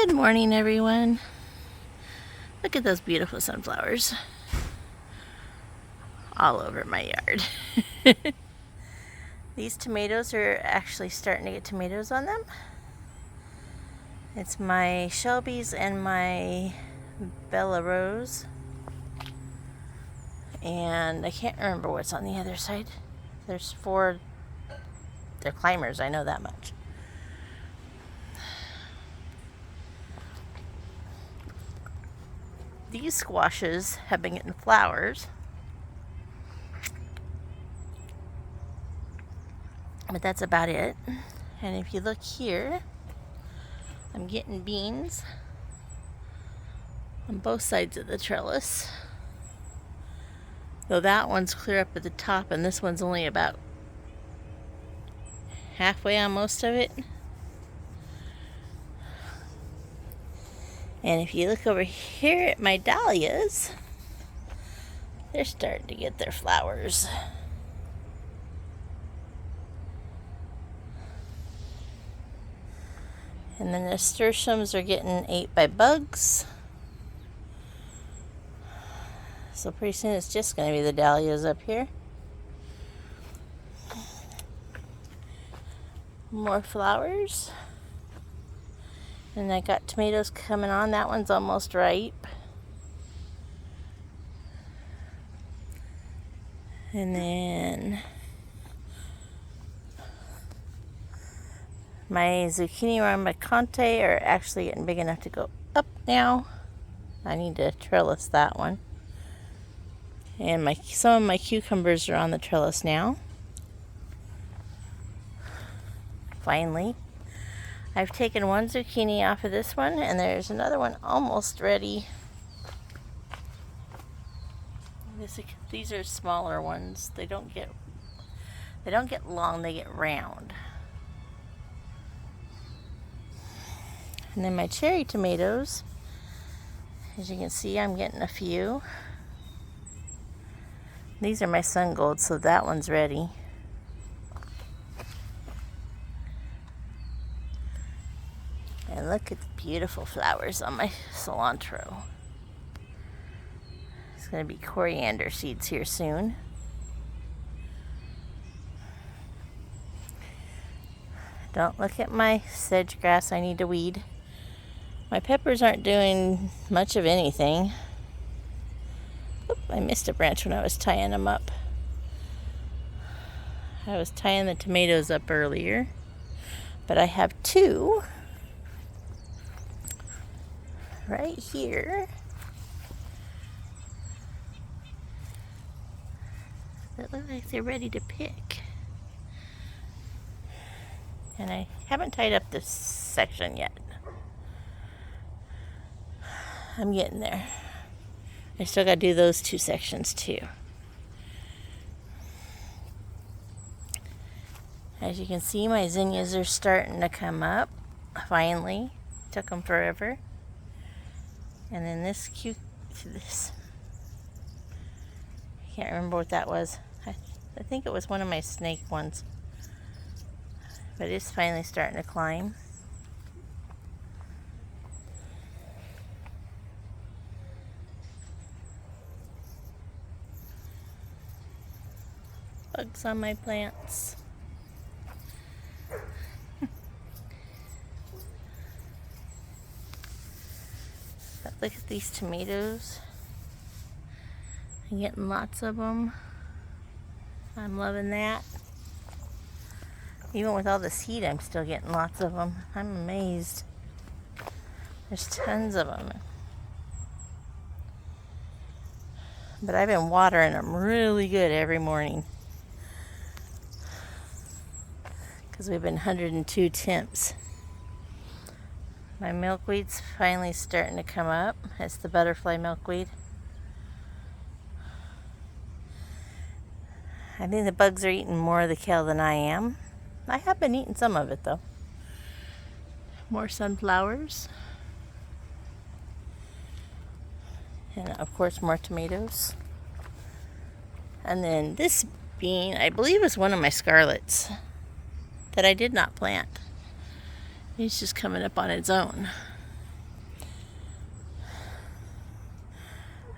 Good morning, everyone. Look at those beautiful sunflowers all over my yard. These tomatoes are actually starting to get tomatoes on them. It's my Shelby's and my Bella Rose. And I can't remember what's on the other side. There's 4. They're climbers, I know that much. These squashes have been getting flowers. But that's about it. And if you look here, I'm getting beans on both sides of the trellis. Though that one's clear up at the top and this one's only about halfway on most of it. And if you look over here at my dahlias, they're starting to get their flowers. And then the nasturtiums are getting ate by bugs. So pretty soon it's just going to be the dahlias up here. More flowers. And I got tomatoes coming on. That one's almost ripe. And then my zucchini ramicante are actually getting big enough to go up now. I need to trellis that one. And some of my cucumbers are on the trellis now. Finally. I've taken one zucchini off of this one, and there's another one almost ready. These are smaller ones. They don't get long, they get round. And then my cherry tomatoes, as you can see, I'm getting a few. These are my sun gold, so that one's ready. And look at the beautiful flowers on my cilantro. It's going to be coriander seeds here soon. Don't look at my sedge grass, I need to weed. My peppers aren't doing much of anything. Oop, I missed a branch when I was tying them up. I was tying the tomatoes up earlier. But I have 2 right here that look like they're ready to pick. And I haven't tied up this section yet. I'm getting there. I still got to do those 2 sections too. As you can see, my zinnias are starting to come up. Finally. Took them forever. And then this I can't remember what that was. I think it was one of my snake ones. But it's finally starting to climb. Bugs on my plants. But look at these tomatoes. I'm getting lots of them. I'm loving that. Even with all this heat, I'm still getting lots of them. I'm amazed. There's tons of them. But I've been watering them really good every morning. Because we've been 102 temps. My milkweed's finally starting to come up. It's the butterfly milkweed. I think the bugs are eating more of the kale than I am. I have been eating some of it though. More sunflowers. And of course more tomatoes. And then this bean, I believe, is one of my scarlets that I did not plant. It's just coming up on its own.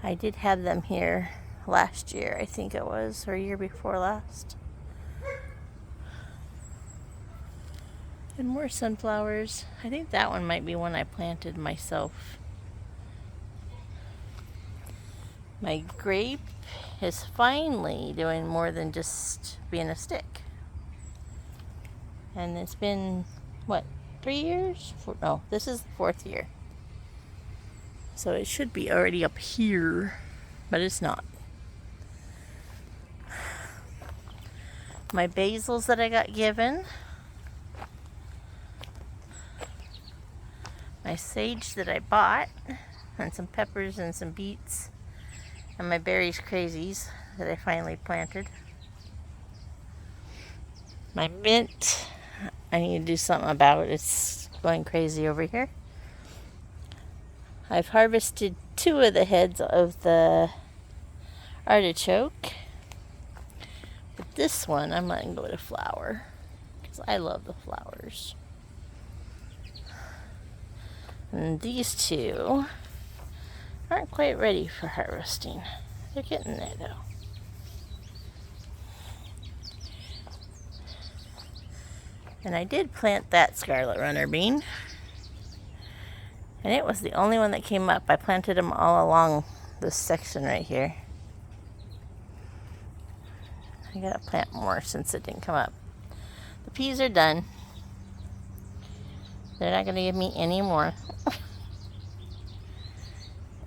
I did have them here last year, I think it was, or year before last. And more sunflowers. I think that one might be one I planted myself. My grape is finally doing more than just being a stick. And it's been, 3 years? No, this is the 4th year. So it should be already up here, but it's not. My basils that I got given. My sage that I bought. And some peppers and some beets. And my berries crazies that I finally planted. My mint, I need to do something about it. It's going crazy over here. I've harvested 2 of the heads of the artichoke. But this one, I'm letting go to flower. Because I love the flowers. And these 2 aren't quite ready for harvesting. They're getting there though. And I did plant that scarlet runner bean. And it was the only one that came up. I planted them all along this section right here. I gotta plant more since it didn't come up. The peas are done. They're not gonna give me any more.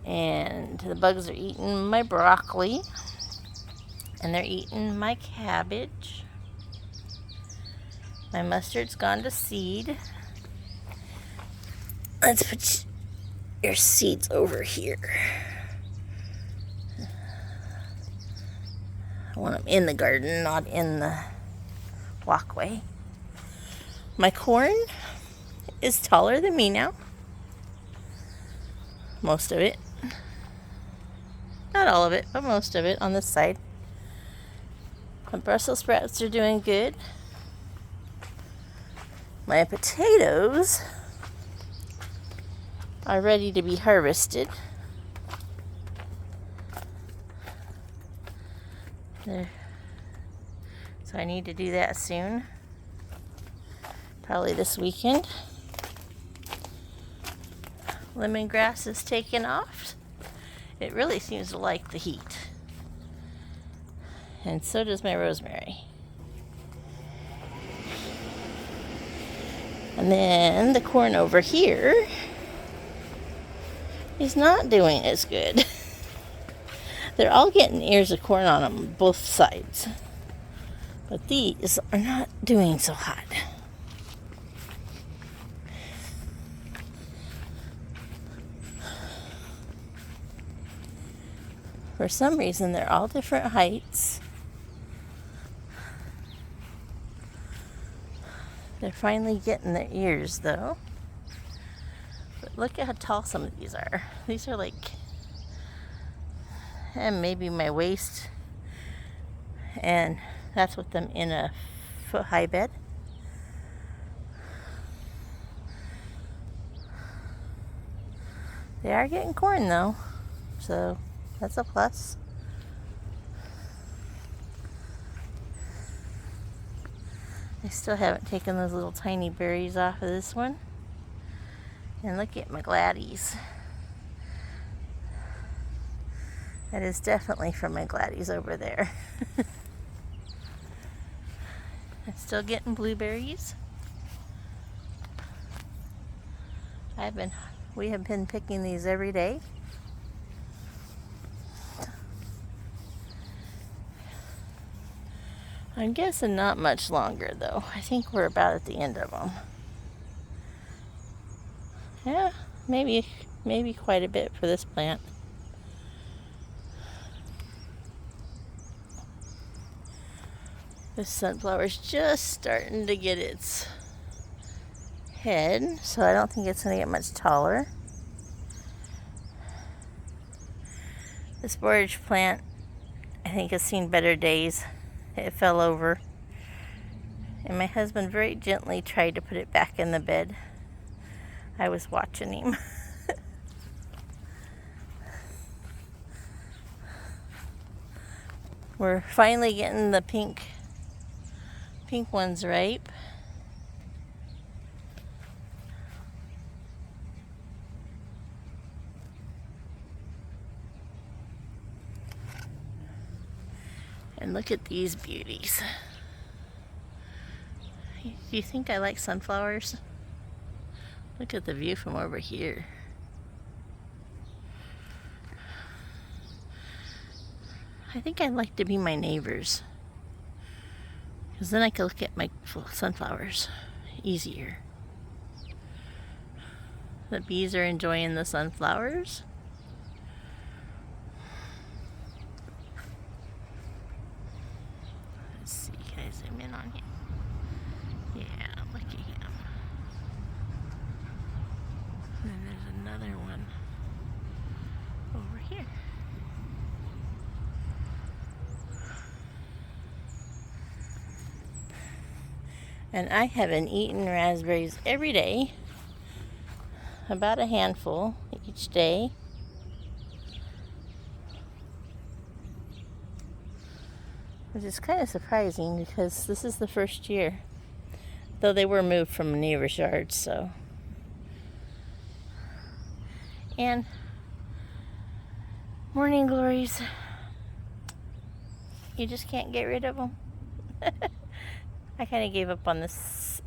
And the bugs are eating my broccoli. And they're eating my cabbage. My mustard's gone to seed. Let's put your seeds over here. I want them in the garden, not in the walkway. My corn is taller than me now. Most of it. Not all of it, but most of it on this side. My Brussels sprouts are doing good. My potatoes are ready to be harvested. There. So I need to do that soon. Probably this weekend. Lemongrass is taking off. It really seems to like the heat. And so does my rosemary. And then the corn over here is not doing as good. They're all getting ears of corn on them, both sides. But these are not doing so hot. For some reason, they're all different heights. They're finally getting their ears, though. But look at how tall some of these are. These are like, maybe my waist. And that's with them in a foot-high bed. They are getting corn, though. So that's a plus. I still haven't taken those little tiny berries off of this one. And look at my Gladys. That is definitely from my Gladys over there. I'm still getting blueberries. We have been picking these every day. I'm guessing not much longer, though. I think we're about at the end of them. Yeah, maybe quite a bit for this plant. This sunflower's just starting to get its head, so I don't think it's going to get much taller. This borage plant, I think, has seen better days. It fell over, and my husband very gently tried to put it back in the bed. I was watching him. We're finally getting the pink ones ripe. And look at these beauties. Do you think I like sunflowers? Look at the view from over here. I think I'd like to be my neighbors, because then I can look at my sunflowers easier. The bees are enjoying the sunflowers. Let's see, can I zoom in on him? Yeah, look at him. And then there's another one over here. And I haven't eaten raspberries every day, about a handful each day. Which is kind of surprising because this is the first year, though they were moved from a neighbor's yard, so. And morning glories, you just can't get rid of them. I kind of gave up on this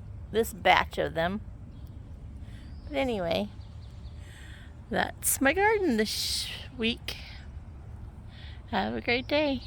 batch of them. But anyway, that's my garden this week. Have a great day.